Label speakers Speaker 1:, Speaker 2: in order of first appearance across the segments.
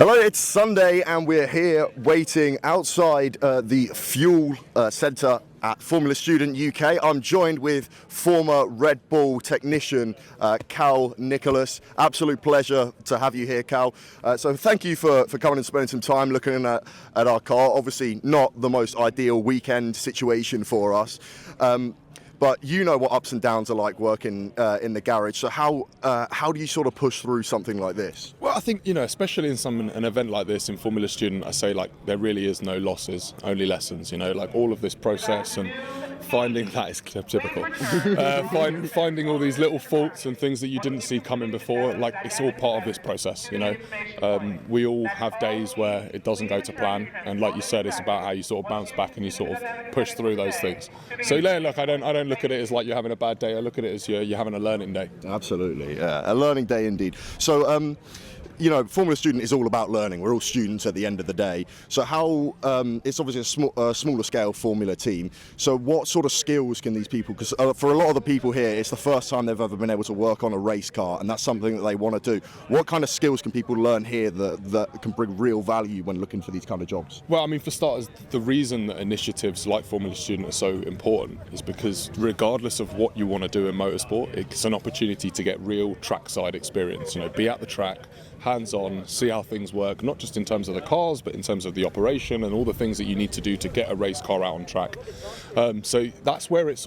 Speaker 1: Hello, it's Sunday and we're here waiting outside the fuel centre at Formula Student UK. I'm joined with former Red Bull technician Calum Nichols. Absolute pleasure to have you here, Cal. So thank you for coming and spending some time looking at our car. Obviously not the most ideal weekend situation for us. But you know what ups and downs are like working in the garage. So how do you sort of push through something like this?
Speaker 2: Well, I think, especially in an event like this in Formula Student, I say there really is no losses, only lessons. All of this process and finding that is typical. Finding all these little faults and things that you didn't see coming before, it's all part of this process. We all have days where it doesn't go to plan, and like you said, it's about how you sort of bounce back and you sort of push through those things. So look, I don't look at it as like you're having a bad day. I look at it as you're having a learning day.
Speaker 1: Absolutely, yeah, a learning day indeed. So, Formula Student is all about learning. We're all students at the end of the day. So how, it's obviously a smaller scale Formula team. So what sort of skills can these people, because for a lot of the people here, it's the first time they've ever been able to work on a race car, and that's something that they want to do. What kind of skills can people learn here that can bring real value when looking for these kind of jobs?
Speaker 2: Well, I mean, for starters, the reason that initiatives like Formula Student are so important is because regardless of what you want to do in motorsport, it's an opportunity to get real trackside experience. Be at the track, hands-on, see how things work, not just in terms of the cars, but in terms of the operation and all the things that you need to do to get a race car out on track. So that's where it's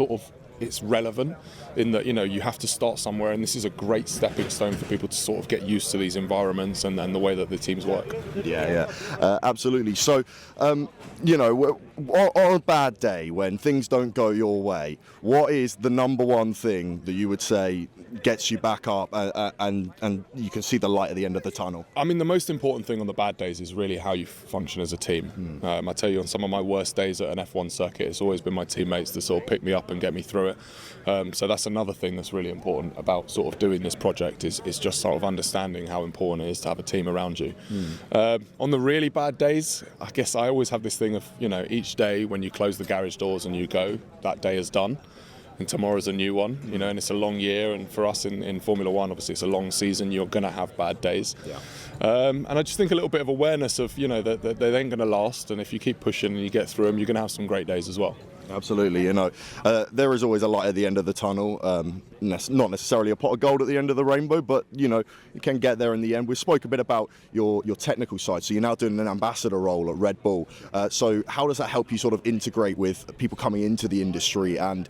Speaker 2: relevant, in that you have to start somewhere, and this is a great stepping stone for people to sort of get used to these environments and the way that the teams work.
Speaker 1: Yeah, absolutely. So, on a bad day when things don't go your way, what is the number one thing that you would say gets you back up and you can see the light at the end of the tunnel?
Speaker 2: I mean, the most important thing on the bad days is really how you function as a team. I tell you, on some of my worst days at an F1 circuit, it's always been my teammates that sort of pick me up and get me through it. So that's another thing that's really important about sort of doing this project is just sort of understanding how important it is to have a team around you. On the really bad days, I guess I always have this thing of, each day when you close the garage doors and you go, that day is done. And tomorrow's a new one, and it's a long year. And for us in Formula One, obviously it's a long season. You're going to have bad days. Yeah. And I just think a little bit of awareness of, that they ain't going to last. And if you keep pushing and you get through them, you're going to have some great days as well.
Speaker 1: Absolutely, there is always a light at the end of the tunnel, not necessarily a pot of gold at the end of the rainbow, but you can get there in the end. We spoke a bit about your technical side, so you're now doing an ambassador role at Red Bull. So how does that help you sort of integrate with people coming into the industry, and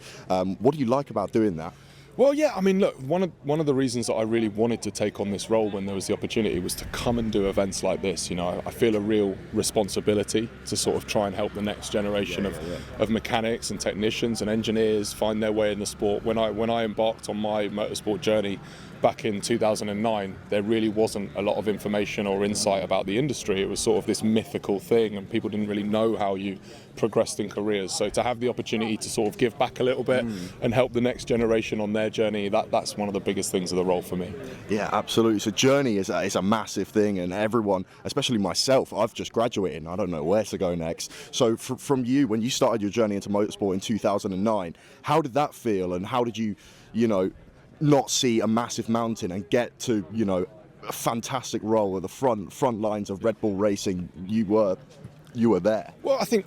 Speaker 1: what do you like about doing that?
Speaker 2: Well, yeah, I mean, look, one of the reasons that I really wanted to take on this role when there was the opportunity was to come and do events like this. I feel a real responsibility to sort of try and help the next generation of mechanics and technicians and engineers find their way in the sport. When I embarked on my motorsport journey back in 2009, there really wasn't a lot of information or insight about the industry. It was sort of this mythical thing, and people didn't really know how you progressed in careers. So to have the opportunity to sort of give back a little bit and help the next generation on their journey, that's one of the biggest things of the role for me.
Speaker 1: Yeah, absolutely. So journey is a massive thing, and everyone, especially myself, I've just graduated and I don't know where to go next. So from you, when you started your journey into motorsport in 2009, how did that feel, and how did you not see a massive mountain and get to a fantastic role at the front lines of Red Bull Racing? You were there.
Speaker 2: Well, I think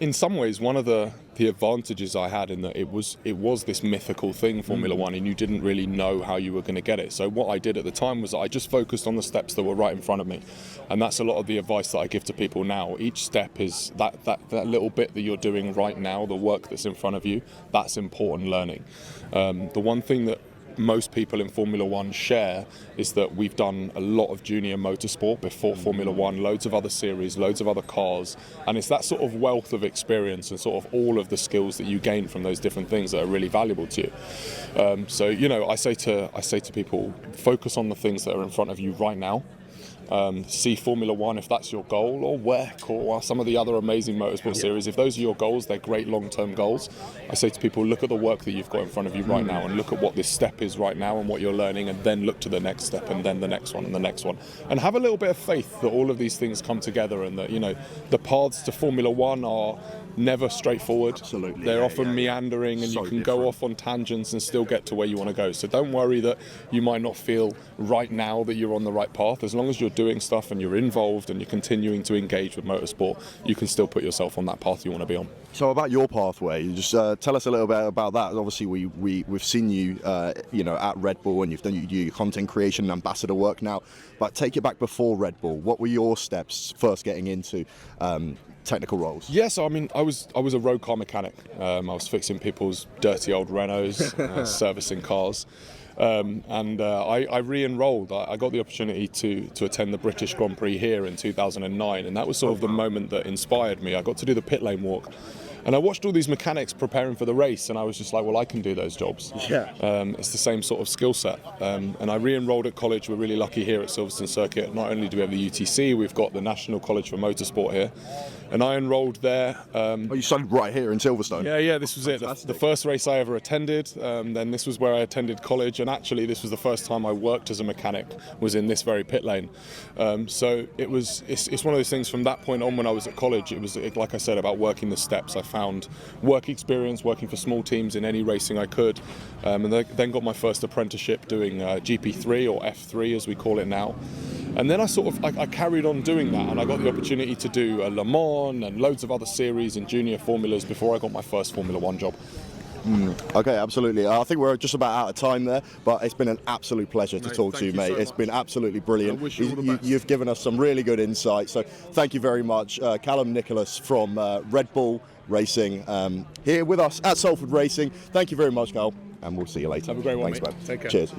Speaker 2: in some ways one of the advantages I had in that it was this mythical thing, Formula One, and you didn't really know how you were going to get it. So what I did at the time was I just focused on the steps that were right in front of me, and that's a lot of the advice that I give to people now. Each step is that little bit that you're doing right now, the work that's in front of you. That's important learning. The one thing that most people in Formula One share is that we've done a lot of junior motorsport before Formula One, loads of other series, loads of other cars, and it's that sort of wealth of experience and sort of all of the skills that you gain from those different things that are really valuable to you. So I say to people, focus on the things that are in front of you right now. See Formula One if that's your goal, or WEC, or some of the other amazing motorsport series. If those are your goals, they're great long-term goals. I say to people, look at the work that you've got in front of you right now, and look at what this step is right now and what you're learning, and then look to the next step, and then the next one and the next one, and have a little bit of faith that all of these things come together, and that the paths to Formula One are never straightforward.
Speaker 1: Absolutely.
Speaker 2: They're often meandering, and so you can go off on tangents and still get to where you want to go. So don't worry that you might not feel right now that you're on the right path. As long as you're doing stuff and you're involved and you're continuing to engage with motorsport, you can still put yourself on that path you want to be on.
Speaker 1: So about your pathway, just tell us a little bit about that. Obviously, we've seen you, at Red Bull, and you've done your content creation and ambassador work now. But take it back before Red Bull. What were your steps first getting into technical roles?
Speaker 2: Yes, I mean, I was a road car mechanic. I was fixing people's dirty old Renaults, servicing cars. I re-enrolled. I got the opportunity to attend the British Grand Prix here in 2009, and that was sort of the moment that inspired me. I got to do the pit lane walk, and I watched all these mechanics preparing for the race, and I was just like, well, I can do those jobs.
Speaker 1: Yeah.
Speaker 2: It's the same sort of skill set. And I re-enrolled at college. We're really lucky here at Silverstone Circuit. Not only do we have the UTC, we've got the National College for Motorsport here. And I enrolled there.
Speaker 1: You studied right here in Silverstone?
Speaker 2: Yeah, this was it. The first race I ever attended. Then this was where I attended college, and actually this was the first time I worked as a mechanic, was in this very pit lane. So it's one of those things from that point on when I was at college, it was, like I said, about working the steps. I found work experience working for small teams in any racing I could, and then got my first apprenticeship doing GP3 or F3 as we call it now. And then I carried on doing that, and I got the opportunity to do Le Mans and loads of other series and junior formulas before I got my first Formula 1 job.
Speaker 1: Okay, absolutely. I think we're just about out of time there, but it's been an absolute pleasure to talk to you, mate. It's been absolutely brilliant.
Speaker 2: I wish you all the best.
Speaker 1: You've given us some really good insight, so thank you very much. Calum Nichols from Red Bull Racing here with us at Salford Racing. Thank you very much, Cal, and we'll see you later.
Speaker 2: Have a great one,
Speaker 1: Thanks,
Speaker 2: mate.
Speaker 1: man.
Speaker 2: Take care.
Speaker 1: Cheers.